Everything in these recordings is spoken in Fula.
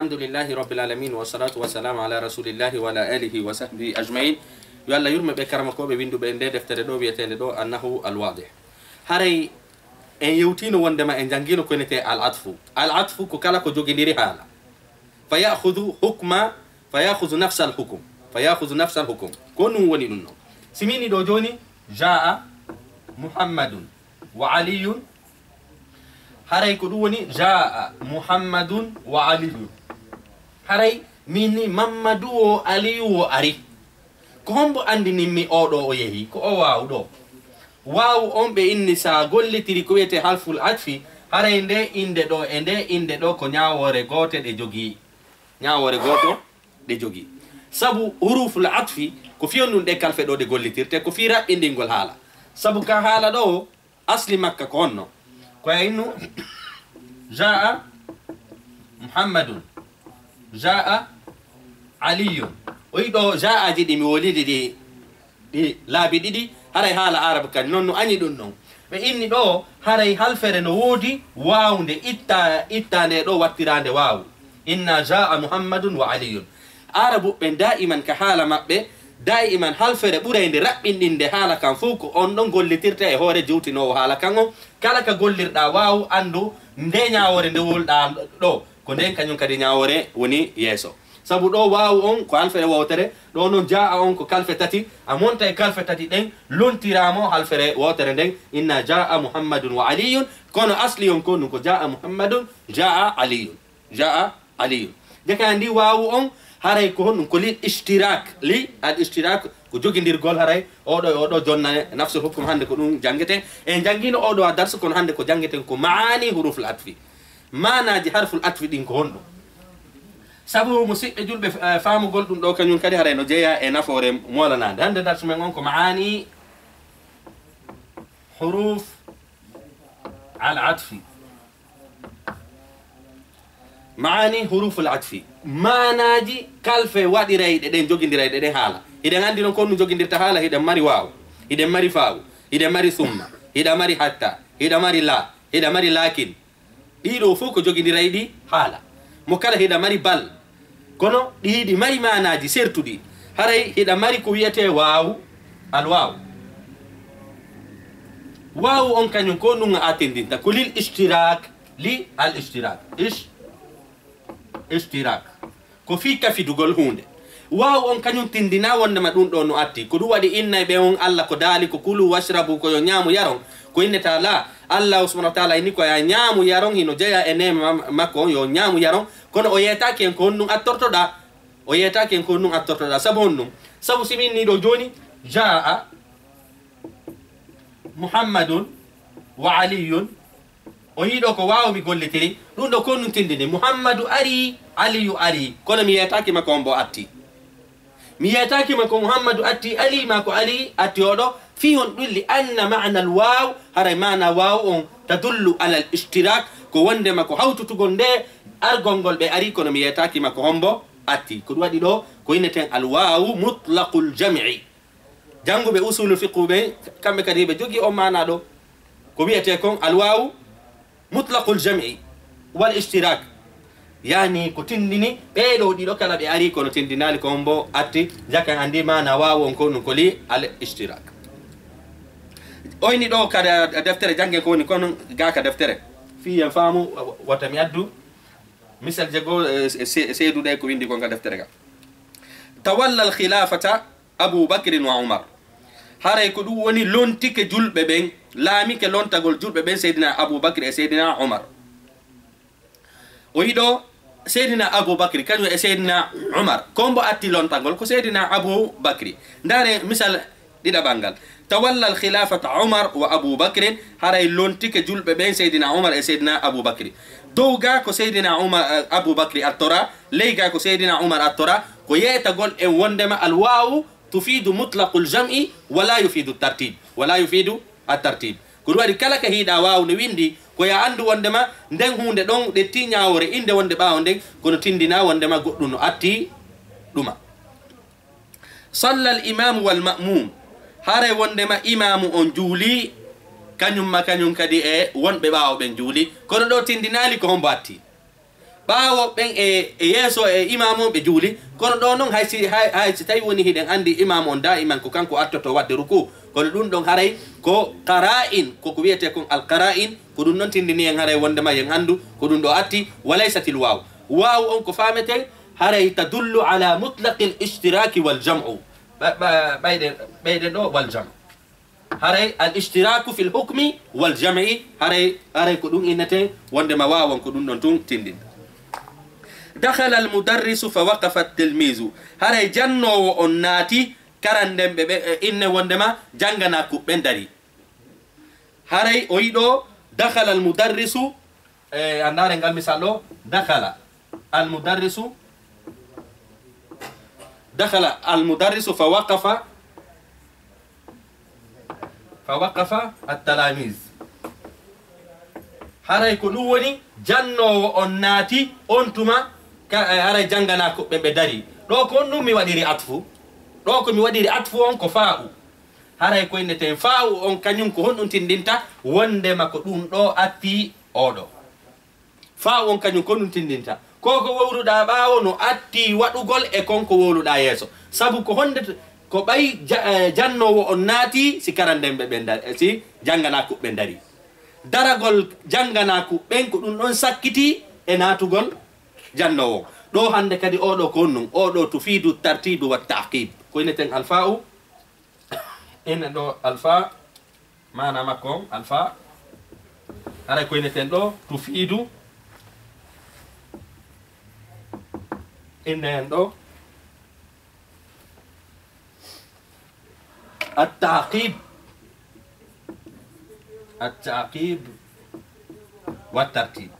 الحمد لله رب العالمين والصلاة والسلام على رسول الله وعلى آله وصحبه أجمعين. يلا يرمى بكرمكو ببندو بندي دفتر دو بيتين دو أنه الواضح. هري إن يوتينو وندما إن جانجينو كونتي العطف كوكالا كوجوجي ديري حالا فيأخذ نفس الحكم كونو ونينو سميني دو جوني جاء محمد وعلي هري كدوني جاء محمد وعلي هري مني محمد علي وعلي كومبو عندي نمي أودو يهي كو واو دو واو أمبي إني ساقولي تريكويتي حرف العطف هري إنده دو كو نياوري غوتي دي جوغي sabu huruful atfi ko fiyondun de kalfe do de gollitirte ko fira indingol hala sabu ka hala do asli makka ko onno ko aynu jaa muhammadun jaa aliyun oydo jaa jidi mi wolidi di laabi didi haray hala arab kan nonno ani dun non be inni do haray halfere no wodi wawnde ittande do wattirande wawu inna jaa muhammadun wa aliyun arabu ben daiman ka hala mabbe daiman halfere burende rabbindinde hala kan fuko on don gollitirta e hore jewtino hala kango kala ka gollirda waaw andu nde nyaawore nde wolda do ko den kanyum kadi nyaawore woni yeso sabu do waaw on ko halfere wotere do non jaa on ko kalfe tati amonta e kalfe tati den lontiramo halfere wotere den inna jaa muhammadun wa aliyun kono asli on kono ko jaa muhammadun jaa aliyun dekandi waaw on haray ko hon ko li al ishtirak ko jogindirgol haray odo jonna nafsul hukm hande ko dum jangete en jangino odo darsu kon hande ko jangete ko maani huruful atfi maanaji harful atfi din ko hondo sabu musibbe julbe faamu gol dum do kanyun kadi haray no jeya e nafore molanande hande darsu men on ko maani huruf al atfi maani huruful atfi manaji kalfe wadiray den jogindiray den hala iden andi non kon jogindirta hala iden mari waaw iden mari faaw iden mari summa iden mari hatta iden mari la iden mari lakin dido fu ko jogindiray di hala mo kala iden mari bal kono di mari manaji sertudi haray iden mari ko wiyete waaw al waaw on kanyun ko nunga atendinta kulil ishtirak li al ishtirak ko fi kafi dugol hunde waaw on kanyum tindina wonde ma dum do no atti ko du wadi inna be on alla ko dali ko kulu washrabu ko yo nyaamu yaron ko inne taala allah subhanahu wa ta'ala inni ko ya nyaamu yaron hino jeya ene makko yo nyaamu yaron kono o yeta ken ko nun attortoda sabu siminni do joni jaa muhammadun wa aliyun o yido ko waaw mi gollitiri dum do ko nun tindini muhammadu ari aliyu ari kono mi yetaki mako mbo atti muhammadu atti ali mako ali atti odo fi hon dulli anna ma'na al waw haray mana waw on tadullu ala al ishtirak ko wonde mako hawtutugol nde argongol be ari kono mi yetaki mako hombo atti ko wadi do ko ineten al waw mutlaqul jam'i jangube usulul fiqh be kambe kadi be jogi o mana do ko wiete kon al waw mutlaqul jam'i wal ishtirak yani ko tindini beedo dido kala be ari kono tindinali kombo atti jaka andi mana wawo ko non ko li al ishtirak oyni do kada deftere jange ko ni kono gaka deftere fi en famu wata mi addu misal jego seydu de ko windi ko ga deftere ga tawalla al khilafata abu bakr wa umar haray ko du woni lontike julbe ben laami ke lontagol julbe ben seydina abu bakr e seydina umar oyido seydina abu bakri kanyo e seydina umar kombo atti lontagol ko seydina abu bakri ndare misal dida bangal tawalla al khilafata umar wa abu bakr haray lontike julbe ben seydina umar e seydina abu bakri dowga ko seydina umar abu bakri attora leyga ko seydina umar attora ko yetagol e wondema al wawu tufidu mutlaqul jam'i wala yufidu at-tartib ko wadi kala ka hida wawu ne windi ko ya andu wondema nden hunde don de tiñaawore inde wonde baawo nden kono tindina wondema goddum no atti duma salla al imam wal ma'mum hare wondema imamu on juuli kanyum kadi e wonbe baawo ben juuli kono do tindinali ko hombo atti ɓaawo ɓen e yeeso e imam on ɓe juuli kono ɗo noon haysi tawi woni hiɗen andi imam on da iman ko kanko attoto wadde ruku kono ɗum ɗon haray ko qara'in koko wiyete kon al qara'in ko ɗum noon tindini en haray wondema yen andu ko ɗum ɗo atti walaysatil waw waw on ko fameten haray tadullu ala mutlaqi l ishtiraki wal jam'u ɓeyɗen ɗo wal jam haray al ishtiraku fi l hukmi wal jam'i haray ko ɗum innete wondema wawon ko ɗum ɗon tun tindinta دخل المدرس فوقف التلميذ هراي جنو on naati karandembe be inne wondema jangana ku ben dari haray o yido dakhala al mudarrisu andare ngal misalo dakhala al mudarrisu فوقف التلاميذ haray ko ɗum woni jannowo on naati on tuma haray jangana ko ɓe dari ɗo ko on ɗum mi waɗiri atfu ɗo ko mi waɗiri atfu on ko faa'u haray ko inneten faa'u on kañum ko honɗum tindinta wondema ko ɗum ɗo atti oɗo faa'u on kañum ko ɗum tindinta ko wowruɗa ɓaawo no atti waɗugol e konko wowluɗa yeeso sabu ko hondete ko ɓay jannowo on naati si karandemɓe ɓe dari si jangana ko ɓe dari daragol janganaku ɓen ko ɗum ɗon sakkiti e natugol jannowo ɗo hande kadi oɗo ko num oɗo tufidu tartibu wa taqib ko ineten alfa'u ene ɗo alfa mana makko alfa ara ko ineten ɗo tufidu inen ɗo التعقيب والترتيب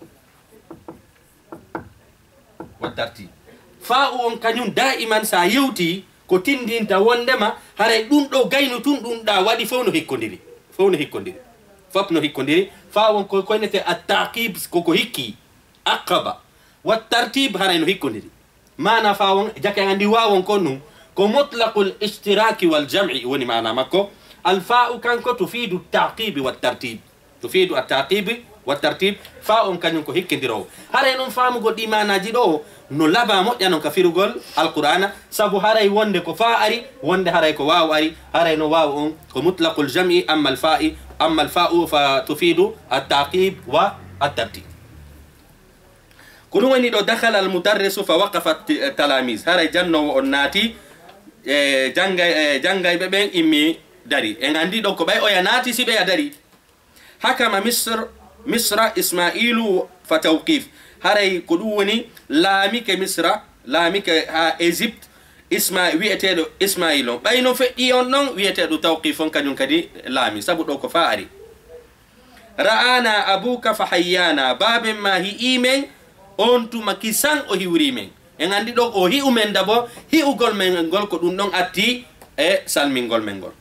fa'u on kañum da'iman sa yewti ko tindinta wondema haray ɗum ɗo gayno tun ɗum ɗa waɗi fof no hikkodiri fof no hikkodiri fa'u on ko koynete at-taqib koko hikki aqaba wa tartib haray no hikkodiri mana fa'u on jake andi wawon kon num ko mutlaqul ishtiraki wal jam'i woni mana makko الفاء كانكو تفيد التعقيب والترتيب تفيد التعقيب والترتيب فاء كانكو هيك نديرو هاري نون فامو غو ديماناجي دو نو لابا موƴƴa non ka firugol alqur'ana sabu haray wonde ko fa ari wonde haray ko waaw ari haray no waaw on ko mutlaqul jam'i amma al-fa'u fa tufidu at-taqib wa at-tartib kunu woni do dakhala al-mudarris fa waqafa at-talamiz haray janno on naati jangay be ben immi dari en andi ɗon ko ɓay oya naati si ɓe ya dari hakama misra ismailu fa tawqif haray ko ɗum woni laamike misra laamike ha égypte wiyeteɗo ismail on ɓayno feƴƴi on ɗon wiyeteɗo tawqif on kañum kadi laami sabu ɗo ko fa ari ra'ana abuka fa hayyana baben ma hi'imen on tuma kisan o hiwrimen en andi ɗon o hi'u men dabo hi'ugol men ngol ko ɗum ɗon atti e salmingol men ngol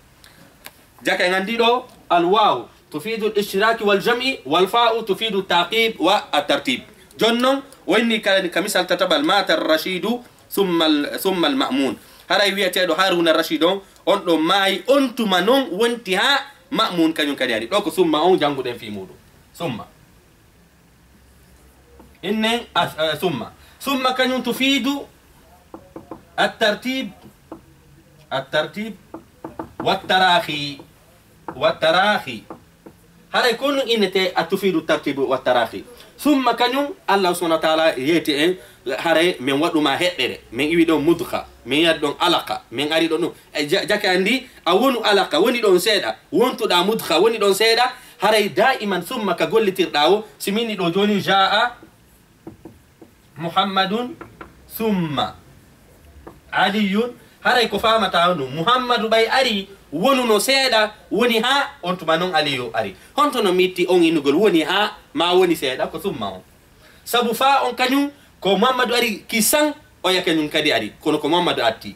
جاك عندي له الواو تفيد الاشتراك والجمع والفاء تفيد التعقيب والترتيب جنن واني كمثال تتبع مات الرشيد ثم المأمون هذا يويتيدو هارون الرشيد on do mai on tuma non wonti ha ma'mun kanyum kadi do ko summa on janguɗen fi muɗum summa kanyum tufidu الترتيب والتراخي هذا يكون إنته تفيد الترتيب والتراخي ثم كانوا الله سبحانه وتعالى يأتي هذا من وقت ما هدر من يدون مدخة من يدون علاقة من أريدون جاك عندي أون علاقة وني دون سيدا ونتو دا مدخة وني دون سيدا هذا دائما ثم كقول ترداو سميني دو جوني جاء محمد ثم علي هذا يكفى متاعونه محمد باي أري wonu no seeda woni ha on tuma non aliyo ari honto no mitti on inugol woni ha ma woni seeda ko summa on sabu fa on kanyum ko Muhammadu ari kisan o yakanyum kadi ari kono ko Muhammadu atti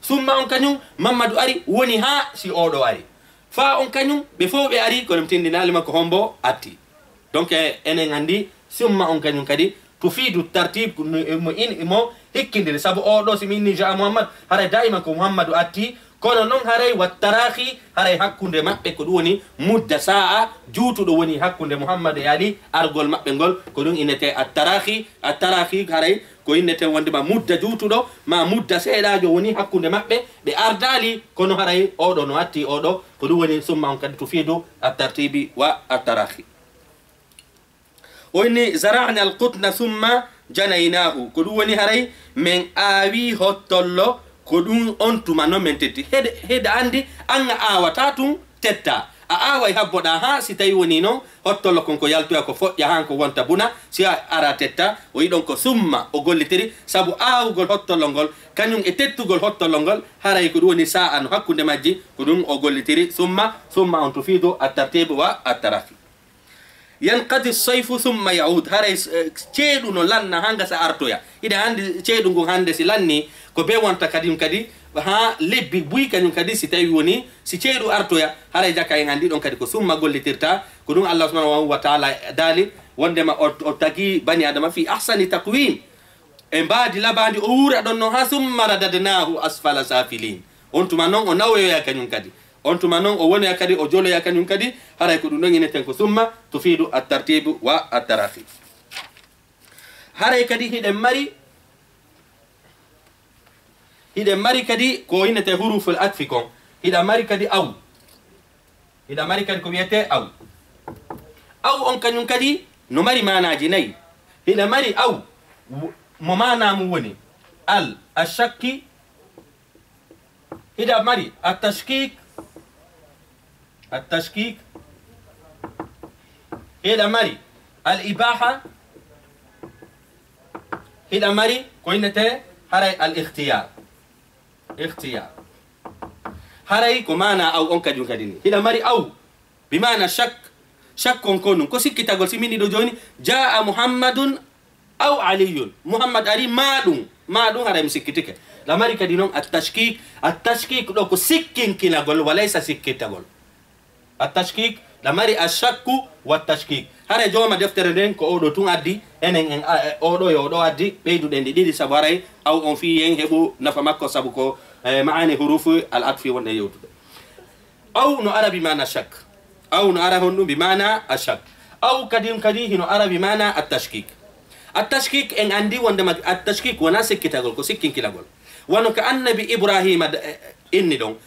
summa on kanyum Muhammadu ari woni ha si odo ari fa on kanyum be fo be ari ko tindinali makko hombo atti donc enen andi summa on kanyum kadi tufidu tartib mo hikkindiri sabu odo si minni ja Muhammad hara daima ko Muhammadu atti kono non haray wattarahi haray hakkunde mabbe ko woni mudda sa'a juutudo woni hakkunde muhammad e ali argol mabbe gol ko dum inete attarahi haray ko innete wondema mudda juutudo ma mudda seedaajo woni hakkunde mabbe be ardali kono haray odo no atti odo ko dum woni summa on kadi tufidu at-tartibi wa at-tarahi وإني زرعنا القطن ثم جنيناه كدوني هري من آوي هطلو كدون أنتم أنو من تتي هيد عندي أنا آواتاتون تتا آوا يحبونا ها ستايوني نو هطلو كنكو يالتو يكو فوت يهانكو وانتبونا سيا أرا تتا ويدونكو ثم أقول لتري سابو آو غل هطلونغول كانيون اتتو غل هطلونغول هري كدوني ساعة نو حكو نماجي كدون أقول لتري ثم أنتو فيدو الترتيب والتراخي ينقضي الصيف ثم يعود هاي تشيدو نو لان هانغا سا ارتويا اذا عندي تشيدو غو هاندي سي لاني كو بي وانتا كاديم كادي ها لبي بوي كانيو كادي سي تاي وني سي تشيدو ارتويا هاي جاكا ياندي دون كادي كو ثم غوليتيرتا كو دون الله سبحانه وتعالى دالي وندما اوتاكي بني ادم في احسن تقويم en baadi labandi o wura don no ha summa radadnahu asfala safilin on tuma non o nawo ya kanyum kadi on tuma non o woni yakadi o jolo yakanyum kadi haray ko dum non ineten ko summa tufidu at-tartib wa at-tarahi haray kadi hide mari kadi ko inete huruf al-atf kon hida mari kadi aw hida mari kadi ko wiete aw on kanyum kadi no mari manaji nay hida mari aw mo mana mu woni al ashakki hida mari at-tashkik hida mari al-ibaha hida mari koinete haray al-ikhtiyar haray ko mana aw on kadin kadini hida mari aw bimana shak kon ko sikkitagol simini do joni jaa muhammadun aw aliyun muhammad ali madum haray musikkitike la mari kadinon at-tashkik do ko sikkinkilagol walaysa sikkitagol التشكيك لماري الشك والتشكيك هذا جوما دفتر دين كو اودو تون ادي انن اودو يودو ادي بيدو دين دي سباري او اون في ين هبو نفماكو سابوكو معاني حروف العطف والنيوت او نو عربي معنى شك او نو عربي بمعنى الشك او كديم كدي نو عربي بمعنى التشكيك ان عندي وندما التشكيك وناسك كتاغول كو سكين كيلاغول وانو كان نبي ابراهيم اني دون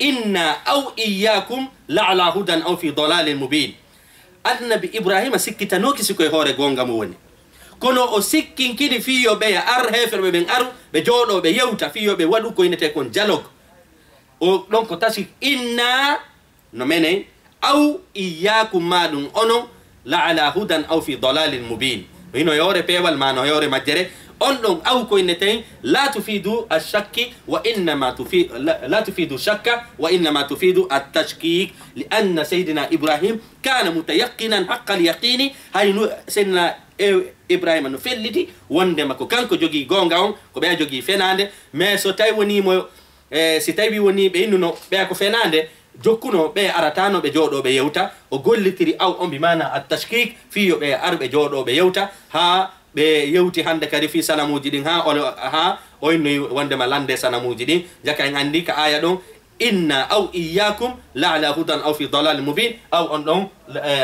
إنا أو إياكم لعلى هدى أو في ضلال مبين النبي إبراهيم سكت نوكي سكوي هوري غونغا موني كونو أو سكين كيني فيو بي هفر بين بجولو بيوتا فيو بي ودو كوينة تكون جالوك او لونكو تاسك إنا نميني أو إياكم مادون أنو لعلى هدى أو في ضلال مبين وينو يوري بيوال مانو يوري مجري أنهم أو كوينتين لا تفيد الشك وإنما تفيد لا تفيد الشك وإنما تفيد التشكيك لأن سيدنا إبراهيم كان متيقنا حق اليقين هاي سيدنا إبراهيم أنه فلتي وندما كان كجوجي غونغاون كبيا جوجي فناند ما سوتاي وني مو ستاي وني بينو بيا كو فناند جوكونو بي أراتانو بجودو بيوتا وقولتري أو بمعنى التشكيك فيو بي أرب جودو بيوتا ها be yewti hande kadi fi sanamuji din ha oyni wondema lande sanamuji din jaka en andi ka aya don inna aw iyyakum la ala hudan aw fi dalal mubin aw on don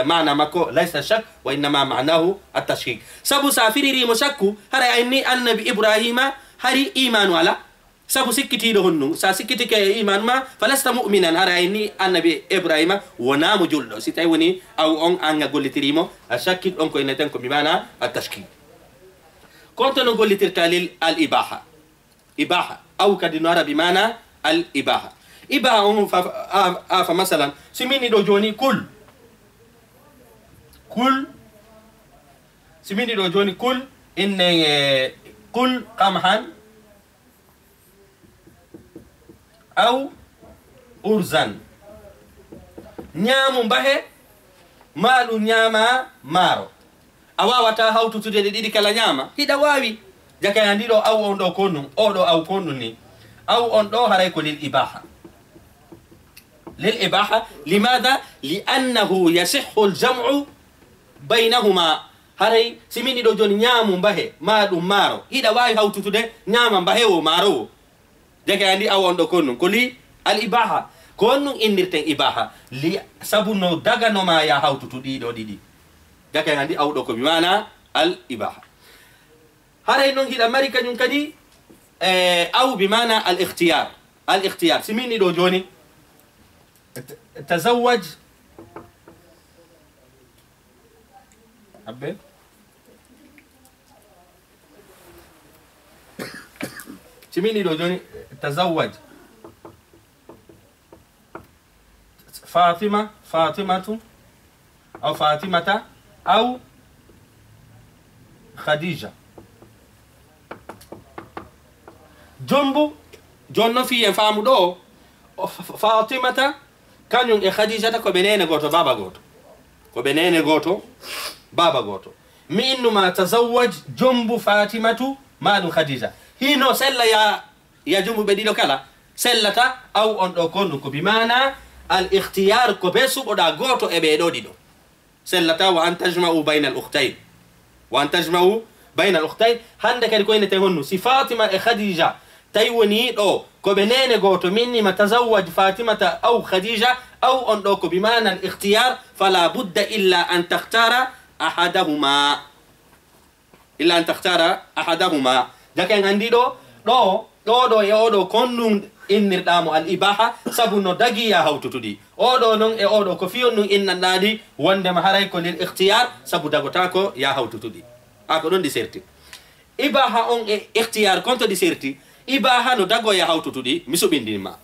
maana mako laysa shak wa inma ma'nahu at-tashkik sabu safiriri musakku hara ayni annabi ibrahima hari imanu ala sabu sikkiti do honnu sa sikkiti ke iman ma falasta mu'minan hara ayni annabi ibrahima wana mujuldo sitay woni aw on anga gollitirimo ashakik on ko ineten ko bi maana at-tashkik كنت نقول لترتاليل الإباحة إباحة أو كدنارا بمعنى الإباحة إباحة فمثلا سميني دو جوني كل سميني دو جوني كل إن كل قمحا أو أرزان نيام به مالو نياما مارو awawata hawtutude de didi kala nyama hida wawi jaka yandiro aw on do konnu odo aw konnu ni aw on do haray ko lil ibaha limadha li'annahu yasihhu al-jam'u baynahuma haray simini do joni nyamu mbahe madum maro hida wawi hawtutude nyama mbahe o maro jaka yandi aw on do konnu ko li الإباحة كون إنرتين إباحة لسبب دغا نما يا هاو تودي دو دي دكا عندي أو دوكو بمعنى الإباحة هذا إنه هي أمريكا ينكدي أو بمعنى الاختيار الاختيار سميني دو جوني تزوج حبيت سميني دو جوني تزوج فاطمة أو فاطمة أو خديجة جنبو جون في ينفعمو دو فاطمة كانوا خديجة كو بنين غوتو بابا غوتو كو بنين غوتو بابا غوتو من ما تزوج جنب فاطمة مال خديجة هينو سلا يا جنب بديلو كلا سلتا أو أن أكون بمعنى الاختيار كو بيسو بدا غوتو إبيدو ديدو سلتا وأن تجمعوا بين الأختين وأن تجمعوا بين الأختين هندك الكوين تهونو سي فاطمة خديجة تيوني أو كوبنين غوتو مني ما تزوج فاطمة أو خديجة أو أن أوكو بمعنى الاختيار فلا بد إلا أن تختار أحدهما إلا أن تختار أحدهما لكن عندي دو يودو كونون إن نردامو الإباحة سبنو دقي يا هاو تتودي أودو نون أودو كفيو نون إن النادي وندم هرايكو للاختيار سبو داغوتاكو يا هاو تتودي أكو نون دي سيرتي إباحة أون اختيار كونتو دي سيرتي إباحة نو داغو يا هاو تتودي مسو بندين ما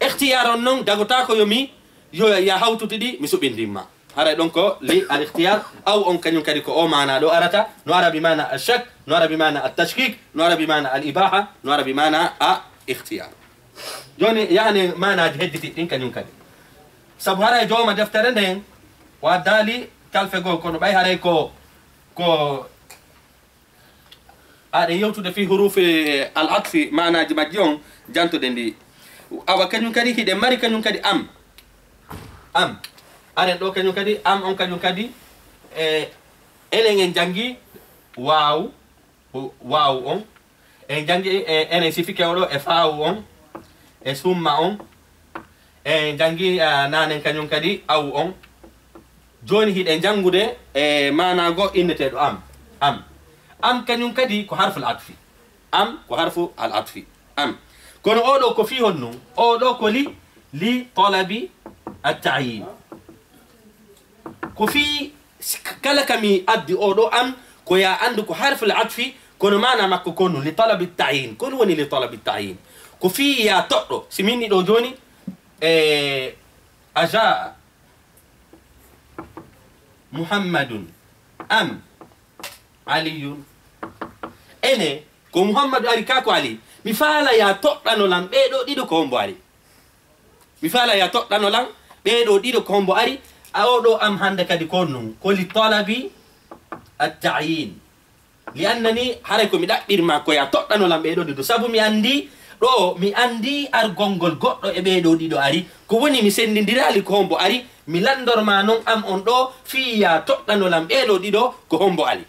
اختيار نون داغوتاكو يومي يا هاو تتودي مسو بندين ما هراي دونكو للاختيار أو أون كانيون كاريكو أو معنا دو أرتا نوارا بمعنى الشك نوارا بمعنى التشكيك نوارا بمعنى الإباحة نوارا بمعنى اختيار جوني يعني ما ناجهدتي إن كان يمكن سب هراي جو ما دفترين ودالي كالفجو كونو باي هراي كو أري يوتو في حروف العطف معنا جمجون جانتو دندي أو كان يمكن كده ماري كان يمكن أم أري دو كان يمكن أم كان يمكن إلين جانجي واو أم إن جانجي إن سيفيك أولو إفاو أم اسمما أم جانجي نانن كانيون كدي أو أم جوني هيد إن جانجو ده ما ناقو إن تدو أم كانيون كدي كحرف العطف أم كحرف العطف أم كون أولو كفي هنو أولو كلي لطلب التعيين كفي كلا كمي أدي أولو أم كويا عندك حرف العطف كون معنا مكو كونو لطلب التعيين كون وني لطلب التعيين كفي يا تقرو سميني دو جوني أجاء محمد أم علي إني كو محمد أريكاكو علي مفالا يا تقرانو لام بيدو ديدو كومبو علي مفالا يا تقرانو لام بيدو ديدو كومبو علي أو دو أم هندك دي كونو كل طلب التعيين لأنني حركو مدقير ما كو يا تقرانو لام بيدو ديدو سابو مي أندي ɗo mi andi argongol goɗɗo e ɓeeɗo ɗiɗo ari ko woni mi sendindirali ko hombo ari mi landorma noon am on ɗo fiya toɗɗanolam ɓeeɗo ɗiɗo ko hombo ali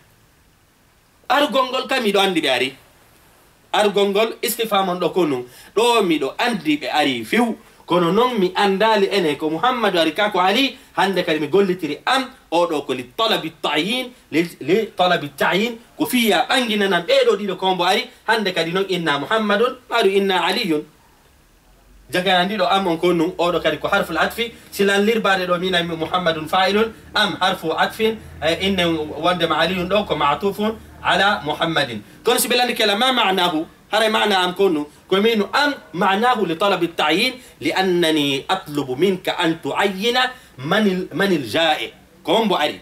argongol kam miɗo andi ɓe ari argongol istifamon ɗo ko non ɗo miɗo andi ɓe ari few kono noon mi andali ene ko muhammadu ari kako ali hande kadi mi gollitiri am oɗo ko li talabi tayin ko fiya ɓanginanam ɓeɗo ɗiɗo kombo ari hande kadi noon inna muhammadun ɓaɗu inna aliyun jagayandi ɗo am on ko nun oɗo kadi ko harful atfi silan lirbade ɗo mina muhammadun fa'ilun am harfu atfin inne wondema aliyun ɗo ko matufun ala muhammadin kono si ɓelandi kela ma manahu هذا معنى أم كونه كمينو أم معناه لطلب التعيين لأنني أطلب منك أن تعين من الجائع كومبو عري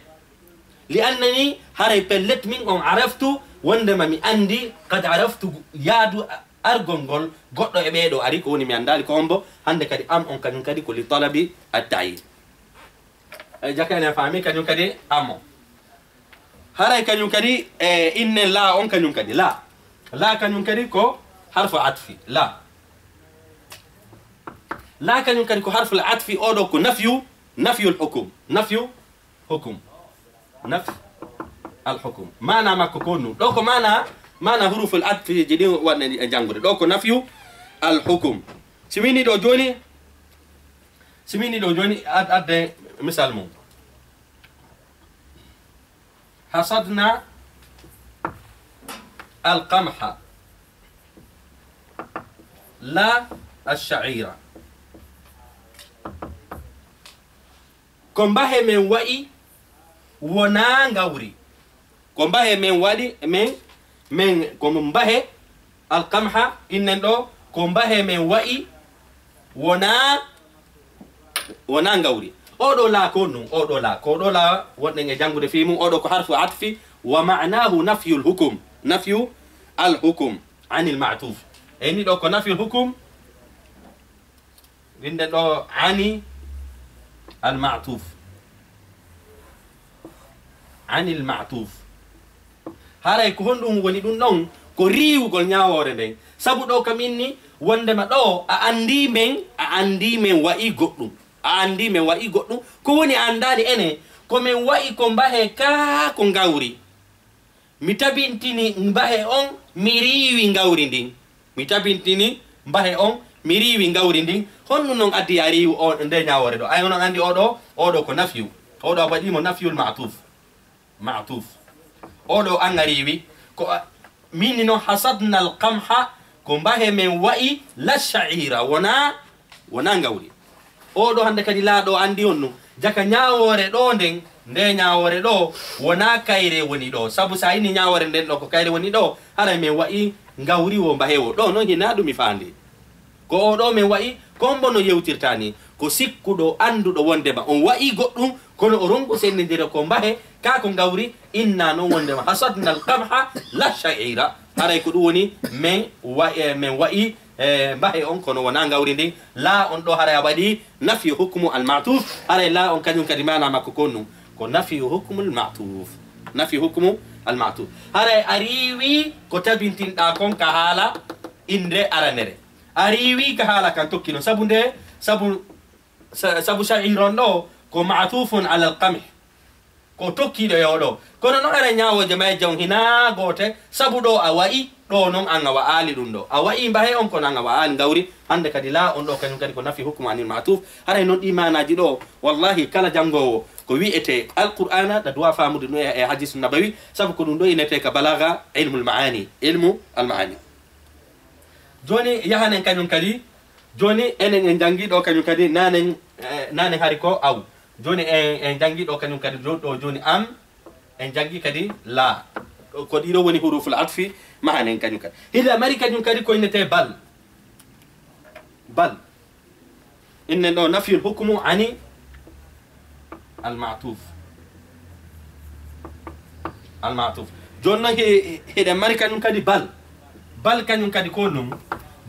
لأنني هذا بلت من أم عرفت وندما مي أندي قد عرفت يادو أرغنغول قطو إبيدو عري كوني مي أندالي كومبو عندك أم أم كان ينكدي كل طلب التعيين جاكا أنا فاهمي كان ينكدي أمو هذا كان ينكدي إن لا أم كان ينكدي لا كان ينكري كو حرف عطفي لا كان ينكري كو حرف العطفي أو كو نفي الحكم نفي الحكم معنى ما كونو لو كو معنى حروف العطف جدي وانا جانغوري لو كو نفي الحكم simini ɗo joni adde misal mum hasadna alqamha la alsha'ira ko mbahe men wa'i wona ngawri ko mbahe men waɗi men ko mbahe alqamha innen ɗo ko mbahe men wa'i wona ngawri oɗo la ko non oɗo la ko ɗo la wonɗen e jangude fi mum oɗo ko harfu atfi wa ma'nahu nafyu alhukum an alma'tuf eni ɗo ko nafyu alhukum winden ɗo ani alma'tuf haray ko honɗum woni ɗum ɗon ko riwugol ñawore nden sabu ɗo kam inni wondema ɗo a andi men wa'i goɗɗum ko woni andani ene ko men wa'i ko mbahe ka ko ngawri mi tabintini mbahe on mi riwi ngawri ndin honɗum noon addi a riwu o nde ñawore ɗo ay onon andi oɗo ko nafyu oɗo a waɗimo nafyul ma'tuf oɗo an a riwi ko minni noon hasadna alqamha ko mbahe men wa'i la sha'ira wona ngawri oɗo hande kadi laaɗo andi on ɗum jaka ñawore ɗo nden nde ñawore ɗo wona kayre woni ɗo sabu sa ini ñawore nden ɗo ko kayre woni ɗo haray men wa'i ngawri wo mbahewo ɗo noon hina ɗum mi faandi ko oɗo men wa'i kombo no yewtirta ni ko sikkuɗo anduɗo wondema on wa'i goɗɗum kono o rongo sennidira ko mbahe ka ko ngawri inna noon wondema hasadna alqamha la sha'ira haray ko ɗum woni men wa'i mbahe on kono wona ngawri ndin la on ɗo haray a waɗi nafyu hukmu almatuf haray la on kañum kadi mana makko konnum ko nafyu hukmu almatuf haray a riwi ko tabintinɗa kon ka haala inde aranere a riwi ka haala kan tokkino sabu sha'iron ɗo ko matufun ala alqamh ko tokkiɗo e oɗo kono no ara ñawoje ma e jaw hina goote sabu ɗo a wa'i ɗo noon an a wa'ali ɗum ɗo a wa'i mbahe on kono an a wa'ali ngawri hande kadi la on ɗo kañum kadi ko nafi hukmu anil matuf haray noon ɗi manaji ɗo wallahi kala jangowo ko wi'ete alqur'ana ɗa duwa famude no e hadisu nabawi sabu ko ɗum ɗo inete ka balaga ilmu almaani joni yahanen kañum kadi joni enen en jangiɗo kañum kadi nanen hari ko aw joni en jangiɗo kañum kadi ɗo joni am en jangi kadi la ko ɗiɗo woni huruful atfi mahanen kañum kadi hila mari kañum kadi ko innete bal innen ɗo nafyul hukmu ani almatuf joni noon heɗen mari kañum kadi bal kañum kadi ko num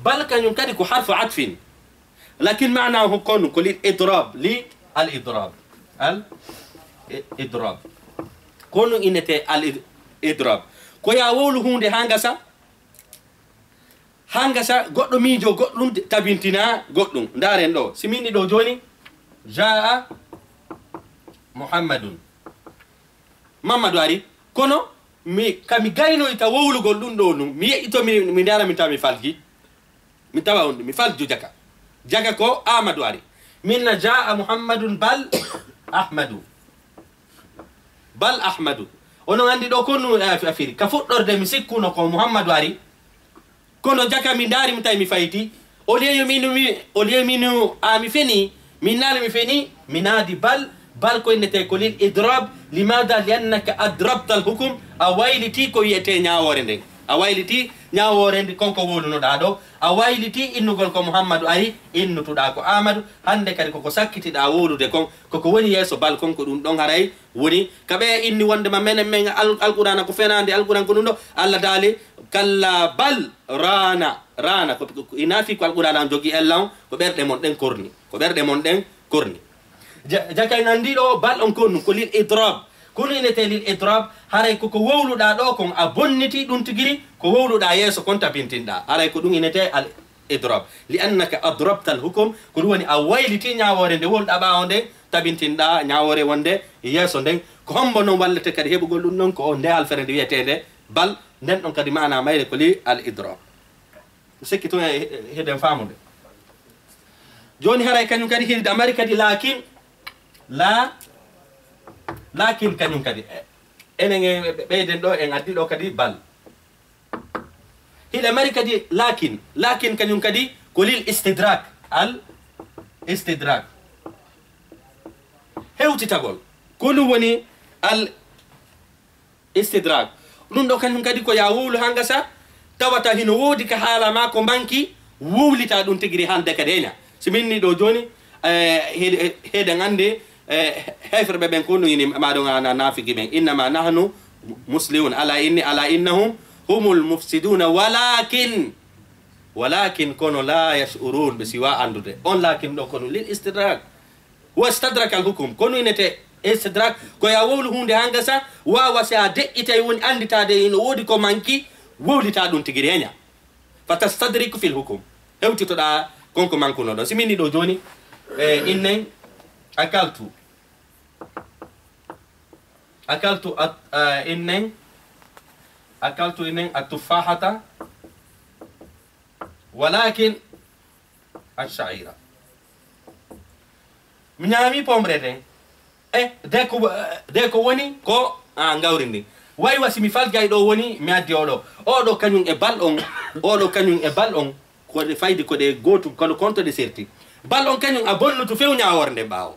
bal kañum kadi ko harfu atfin lakin ma'nahu konum ko al idrab konum innete al idrab ko ya wowlu hunde ha ngasa goɗɗo miijo goɗɗum tabintina goɗɗum ndaren ɗo simini ɗo joni jaa mamadou ari kono kami gaynoyta wowlugol ɗum ɗo ɗum mi yeƴƴito mi ndara min tawa mi falki mi tawa on mi faljo jaga ko amadou ari minna jaa muhammadun bal ahmadu onon andi ɗo konnu afiri ka fuɗɗorde mi sikkuno ko muhammadou ari kono jaka mi ndari mi tawi mi fayti au lieu minu mi feni min naali mi feni mi naadi bal ko innete ko lil idrab limada liannaka adrabta alhukum a wayliti ko wiyete ñawore nden a wayliti ñawore nde konko wolunoɗa ɗo a wayliti innugol ko muhammadou ari innutuɗa ko amadou hande kadi koko sakkitiɗa wolude kon koko woni yeeso bal konko ɗum ɗon haray woni kaɓe inni wondema menen men alqur'ana ko fenade alqur'an ko ɗum ɗo allah daali kalla bal rana ko inafi ko alqur'ana jogui ellan ko ɓerɗe mon ɗen korni jakay nandiɗo bal on konnu ko lil idrab kono inete lil idrab haray koko wowluɗa ɗo kon a bonniti ɗum tigiri ko wowluɗa yeeso kon tabintinɗa haray ko ɗum inete al idrab li annaka adrabta al hukum ko ɗum woni a wayliti ñawore nde wolɗa ɓawo nde tabintinɗa ñawore wonde yeeso nden ko hombo noon wallete kadi heɓugol ɗum ɗon ko nde alfere nde wiyetede bal nden ɗon kadi mana mayre ko li al idrab sikki to heɗen famude joni haray kanyum kadi hilde amari kadi lakin kanyum kadi enen ɓeyden ɗo en addi ɗo kadi bal hilde amari kadi lakin kanyum kadi ko lil istidrak al istidrak hewtitagol ko ɗum woni al istidrak ɗum ɗo kanyum kadi ko ya wowlu ha gasa tawata hino woodi ka haala ma ko manki wuwlita ɗum tigiri hande kadeña so minni ɗo joni heeɗen ande hefreɓe ɓen ko no yini maɗo ana nafiki ɓen innama nahnu muslimun ala innahum humul mufsiduna walakin kono la yashurun ɓe siwa andude on lakin ɗo kono lil istidrak wa stadrak al hukum kono inete istidrak ko ya wowlu hunde ha gasa wawa si a deƴƴitay woni anditade ino woodi ko manki wowlita ɗum tigiri heña fatastadriku fil hukum hewtitoɗa konko mankuno ɗo simini ɗo joni innen akaltu innen atufahata walakin alshaira mi ñaami pomrete de ko woni ko gawri ndi way wasi mi falgay ɗo woni mi addi oɗo kañum e bal on ko faydi ko ɗe gotu kono konto ɗe serti bal on kañum a bonnutu few ñaworde ɓaawo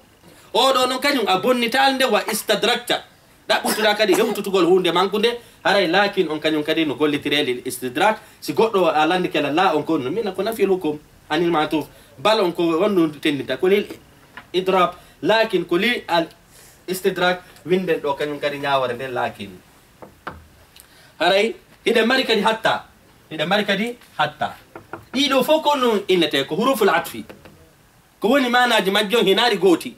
oɗo noon kañum a bonnital nde wa istadrakta ɗaɓɓutuɗa kadi hewtutugol hunde mankude haray lakin on kañum kadi no gollitireli istidrak si goɗɗo a landi kela la on konno mina ko nafil hukum anil matuf bal on ko wonnu tendinta ko lil idrab lakin ko li al istidrak winden ɗo kañum kadi ñawore nde lakin haray hiɗe mari kadi hatta ɗiɗo fof ko no innete ko huruful atfi ko woni manaji majjon hinaari gooti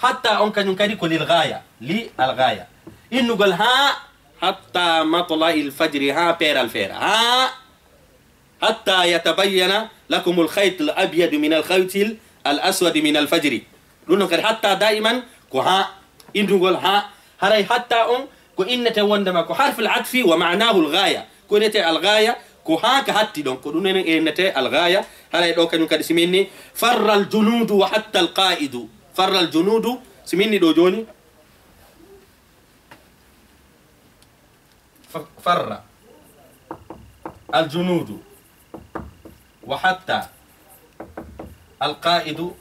hatta on kañum kadi ko lil gaya li al gaya innugol ha hatta matla'i l fajri ha peeral feera ha hatta yatabayyana lakum l khayt l abyadu min al khayt al aswadi min al fajri ɗum noon kadi hatta daiman ko ha indugol ha haray hatta on ko innete wondema ko harful atfi wa ma'nahu l gaya ko innete al gaya ko ha ka hatti ɗon ko ɗum enen innete al gaya haray ɗo kañum kadi siminni farra al junudu wa hatta al qa'idu farra al junudu siminni ɗo joni farra al junudu wa hatta al qa'idu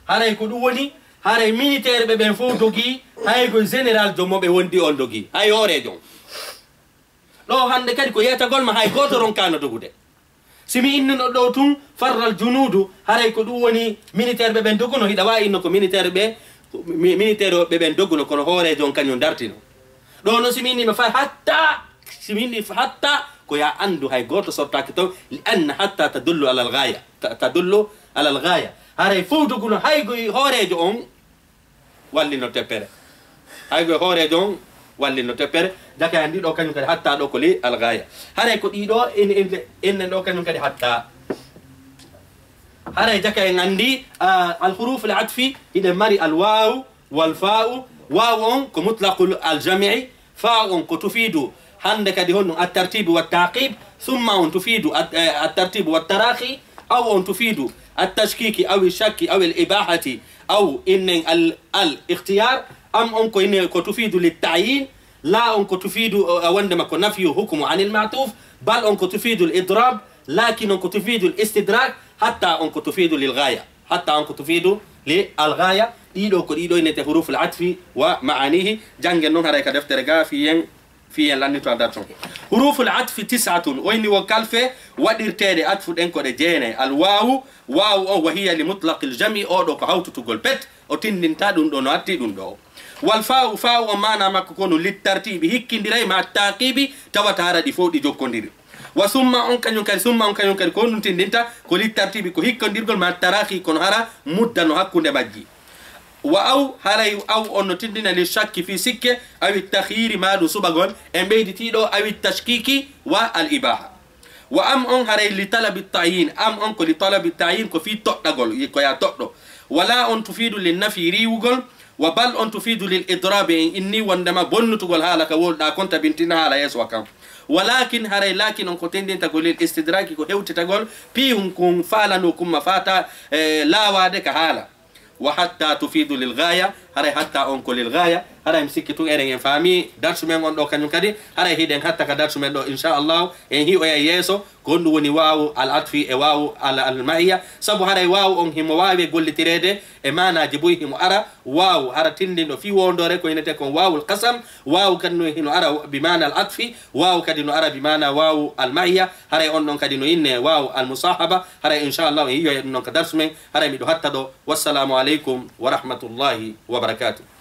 haray ko ɗum woni haray militaire ɓe ɓen fof dogi hay ko général jommoɓe wondi on dogi hay hoorejo ɗo hande kadi ko yeytagol ma hay goto ronkano dogude simi innino ɗo tun farral junudu haray ko ɗum woni militaire ɓe ɓen doguno hiɗa wawi inno ko militaire ɓe ɓen doguno kono hoorejo on kañum dartino ɗo no simi innima fa hatta simi inni hatta ko ya andu hay goto sottaki to li anna hatta tadullu ala al gaya haray fof doguno hay goye hoorejo on wallino teppere hay goye hoorejo on wallino teppere jaka andi ɗo kañum kadi hatta ɗo ko li al gaya haray ko ɗiɗo innen ɗo kañum kadi hatta haray jaka en andi al huruf al atfi hiɗen mari al waw wal fa'u waw on ko mutlaqul al jami'i fa on ko tufidu hande kadi honɗum at tartibe wa taqib thumma on tufidu at tartibe wa tarahi aw on tufidu التشكيك أو الشك أو الإباحة أو إن الاختيار أم أنكو إن تفيد للتعيين لا أنكو تفيد وندما نفي حكم عن المعطوف بل أنكو تفيد الإضراب لكن أنكو تفيد الاستدراك حتى أنكو تفيد للغاية حتى أنكو تفيد للغاية إيدو كو إن حروف العطف ومعانيه جانج نون هرايكا دفتر في لاني تراداتون حروف العطف 9 وين وكالفه وديرتيدي عطف دنكو دي جيني الواو واو وهي لمطلق الجمع او دو هاوتو تقول بت او تندنتا دون دو ناتي دون دو والفاء فاء معنى ما كونو للترتيب هيكنديراي مع التعقيب تواتارا دي فودي جوكوندير وثم ان كانيون كان كونو تندنتا كو للترتيب كو هيكنديرغول مع التراخي كون هارا مدن حكونde باجي واو هاراي او اون تندنا للشك في سكه او التخيير ما دو سبغون ان بيدتيدو او التشكيك والاباحه وام اون هاراي لطلب التعيين ام اون كو لطلب التعيين كو في تودغول كو يا تودو ولا ان تفيد للنفي ريوغول وبل ان تفيد للاضراب اني وندما بونتغول حالك ولدا كنت بنتنا على يسوا كان walakin haray lakin on ko tendinta lil istidraki ko hewtetagol pium kun falano kumma fata lawade ka hala wa hatta tufidu lil ghaya haray hatta on ko lil ghaya haray msikkitu eren en fami darsu men on do kanyum kadi haray hiden hatta ka darsu men do inshallah en hi o yeso gondu woni wawu al atfi e wawu al maiya sabu haray wawu on himo wawe gollitirede e manaji boy himo ara wawu ara tindindo fi wondore ko inete kon wawu al qasam wawu kanno hino ara bi mana al atfi wawu kadi no ara bi mana wawu al maiya haray on non kadi no inne wawu al musahaba haray inshallah hiyo non ka darsu men haray mi do hatta do wassalamu alaikum wa rahmatullahi wa barakatuh.